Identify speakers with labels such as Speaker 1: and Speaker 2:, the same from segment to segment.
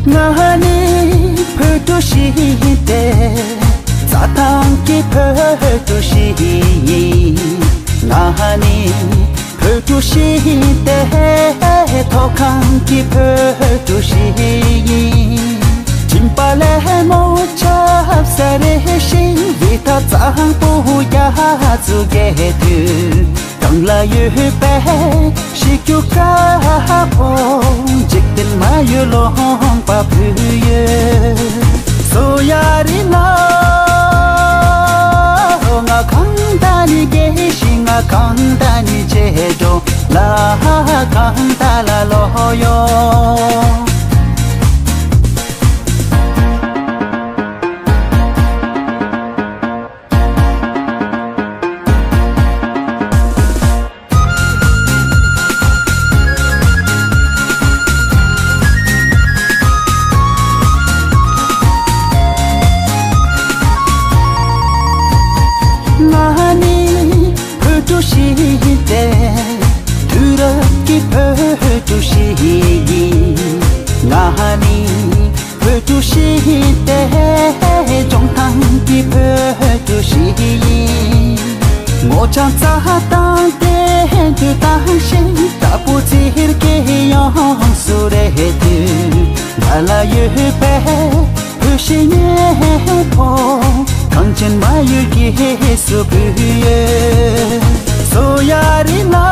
Speaker 1: ngani photo shite satang ki photo shi ngani photo shite thokang ki photo shi chimpale mo chap sare shin vita chang pu ya zu ge tu tang la yu pe shi kyu ka po jik tin ma yu long pa phu ye so yari na nga khang ta ni ge shi nga khang ta ni che do la khang ta la lo yo Chang cha tang te tu tang shin ta pu chi hir ke yong su re tu la la yu pe pu shi ne po kang chen ma yu ki su pu ye so yari na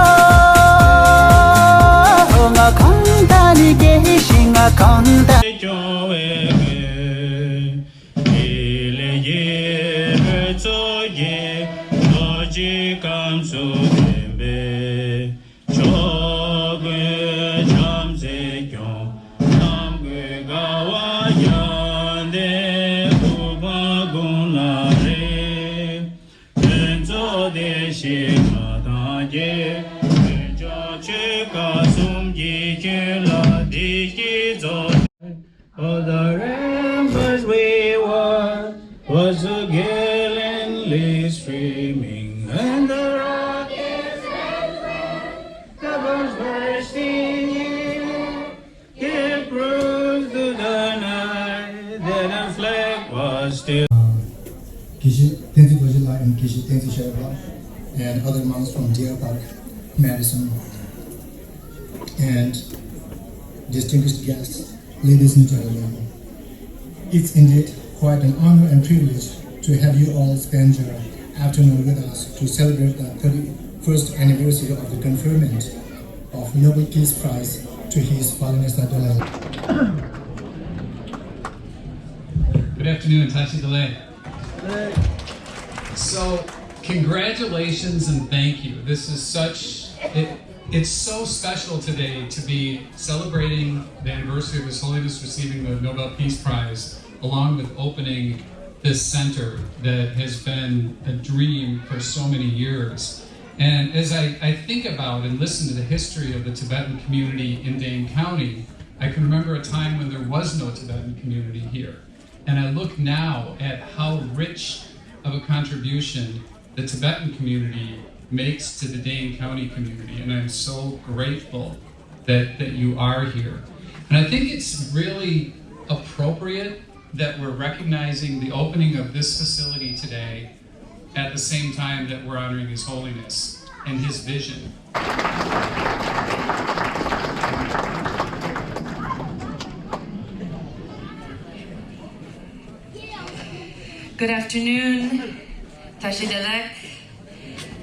Speaker 1: nga kang ta ni ge shi nga kang ta
Speaker 2: Come so be cho gue cham se kyo nam gue ga wa yan de u ba gun la re en zo de shi ka da ye cha che ka sum ji che la di ji zo all the rainbows we were was a gallantly streaming and the rockets red flag, the birds bursting in, gave proof to the night that a flag was still.
Speaker 3: Kishi Tenzi Gojila and Kishi Tenzi Sherpa and other monks from Deer Park, Madison, and distinguished guests, ladies and gentlemen. It's indeed quite an honor and privilege to have you all spend your afternoon with us to celebrate the 31st anniversary of the conferment of Nobel Peace Prize to His Holiness the Dalai Lama.
Speaker 4: Good afternoon, Tashi Dalai. So, congratulations and thank you. This is it's so special today to be celebrating the anniversary of His Holiness receiving the Nobel Peace Prize, along with opening this center that has been a dream for so many years. And as I think about and listen to the history of the Tibetan community in Dane County, I can remember a time when there was no Tibetan community here. And I look now at how rich of a contribution the Tibetan community makes to the Dane County community, and I'm so grateful that you are here. And I think it's really appropriate that we're recognizing the opening of this facility today at the same time that we're honoring His Holiness and his vision.
Speaker 5: Good afternoon, Tashi Dalek.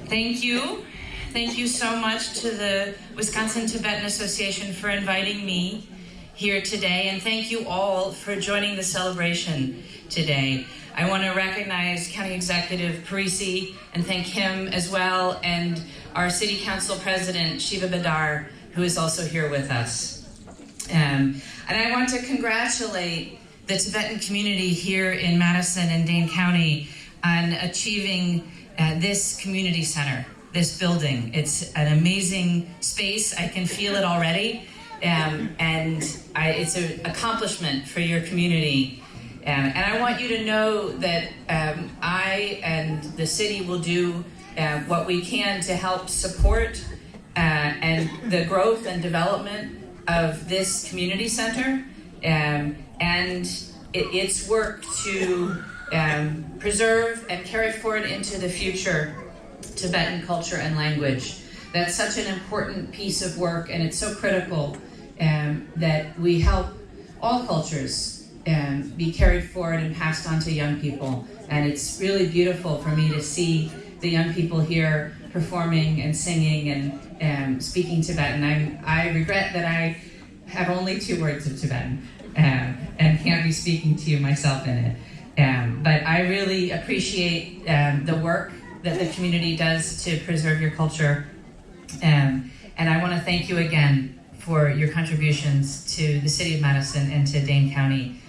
Speaker 5: Thank you. Thank you so much to the Wisconsin Tibetan Association for inviting me here today, and thank you all for joining the celebration today. I want to recognize County Executive Parisi and thank him as well, and our City Council President, Shiva Badar, who is also here with us. And I want to congratulate the Tibetan community here in Madison and Dane County on achieving this community center, this building. It's an amazing space. I can feel it already. It's an accomplishment for your community. And I want you to know that I and the city will do what we can to help support and the growth and development of this community center and its work to preserve and carry forward into the future Tibetan culture and language. That's such an important piece of work, and it's so critical that we help all cultures be carried forward and passed on to young people. And it's really beautiful for me to see the young people here performing and singing and speaking Tibetan. I regret that I have only 2 words of Tibetan and can't be speaking to you myself in it. But I really appreciate the work that the community does to preserve your culture. And I want to thank you again for your contributions to the city of Madison and to Dane County.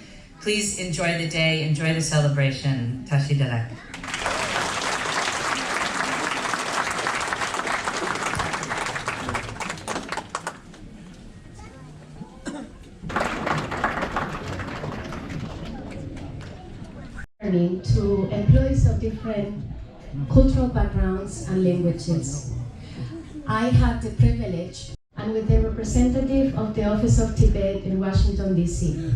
Speaker 5: Please enjoy the day, enjoy the celebration. Tashi Dalek.
Speaker 6: To employees of different cultural backgrounds and languages. I had the privilege and with the representative of the Office of Tibet in Washington, D.C.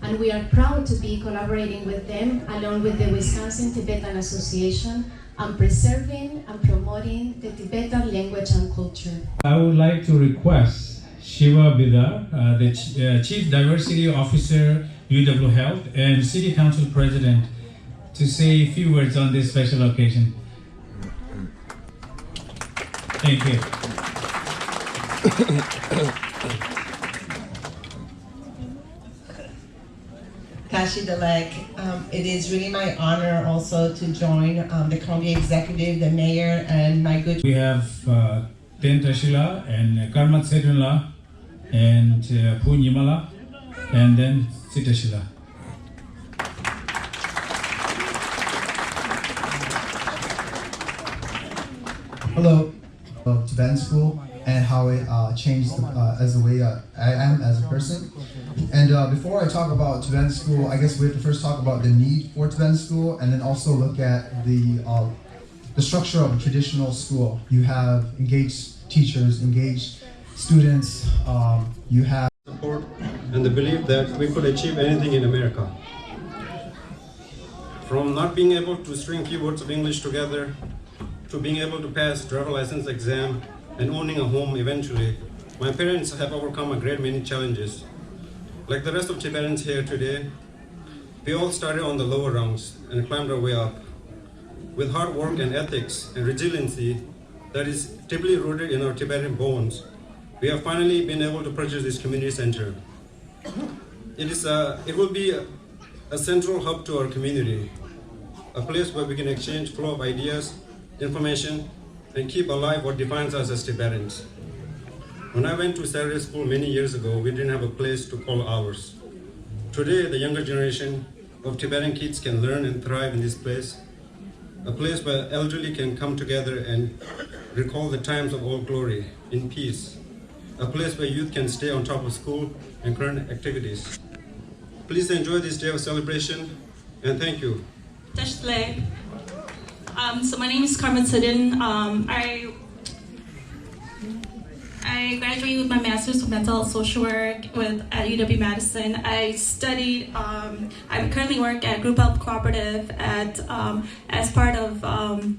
Speaker 6: And we are proud to be collaborating with them along with the Wisconsin Tibetan Association on preserving and promoting the Tibetan language and culture.
Speaker 2: I would like to request Shiva Bidar, the Chief Diversity Officer, UW Health, and City Council President, to say a few words on this special occasion. Thank you.
Speaker 7: Tashi Dalek, it is really my honor also to join the county executive, the mayor, and my good.
Speaker 2: We have Ten Tashila and Karmat Sedunla and Punyimala and then Sitashila.
Speaker 8: Hello, of Tibetan school and how it changed as the way I am as a person. And before I talk about Tibetan school, I guess we have to first talk about the need for Tibetan school, and then also look at the structure of a traditional school. You have engaged teachers, engaged students. You have
Speaker 9: support and the belief that we could achieve anything in America. From not being able to string keywords of English together, to being able to pass driver license exam and owning a home eventually, my parents have overcome a great many challenges. Like the rest of Tibetans here today, we all started on the lower rungs and climbed our way up. With hard work and ethics and resiliency that is deeply rooted in our Tibetan bones, we have finally been able to purchase this community center. It will be a central hub to our community, a place where we can exchange flow of ideas, information, and keep alive what defines us as Tibetans. When I went to Saturday school many years ago, we didn't have a place to call ours. Today, the younger generation of Tibetan kids can learn and thrive in this place, a place where elderly can come together and recall the times of old glory in peace, a place where youth can stay on top of school and current activities. Please enjoy this day of celebration, and thank you.
Speaker 10: So my name is Karmat Sidin. I graduated with my master's of mental health social work at UW Madison. I studied. I currently work at Group Health Cooperative as part of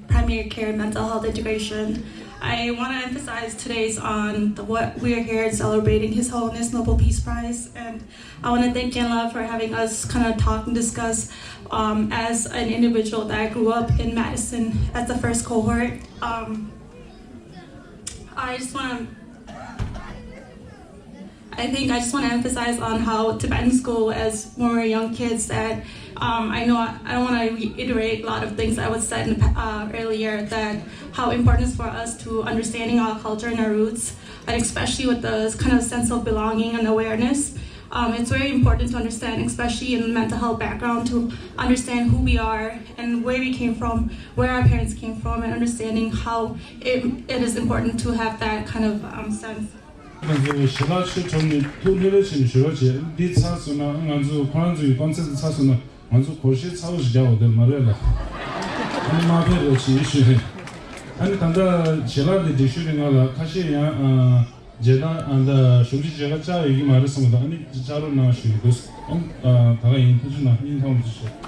Speaker 10: primary care mental health integration. I want to emphasize today's on what we are here celebrating His Holiness Nobel Peace Prize, and I want to thank Yanla for having us kind of talk and discuss. As an individual that grew up in Madison as the first cohort, I just want to emphasize on how Tibetan school, as when we were young kids, that I don't want to reiterate a lot of things that was said earlier, that how important it is for us to understanding our culture and our roots, and especially with the kind of sense of belonging and awareness. It's very important to understand, especially in the mental health background, to understand who we are and where we came from, where our parents came from, and understanding how it is important to have that kind of sense.
Speaker 2: 제가 안다 쇼지 제가 자 여기 말했습니다. 아니 자로 나시고 다가 인터뷰나 인사원 주시죠.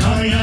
Speaker 11: Kaya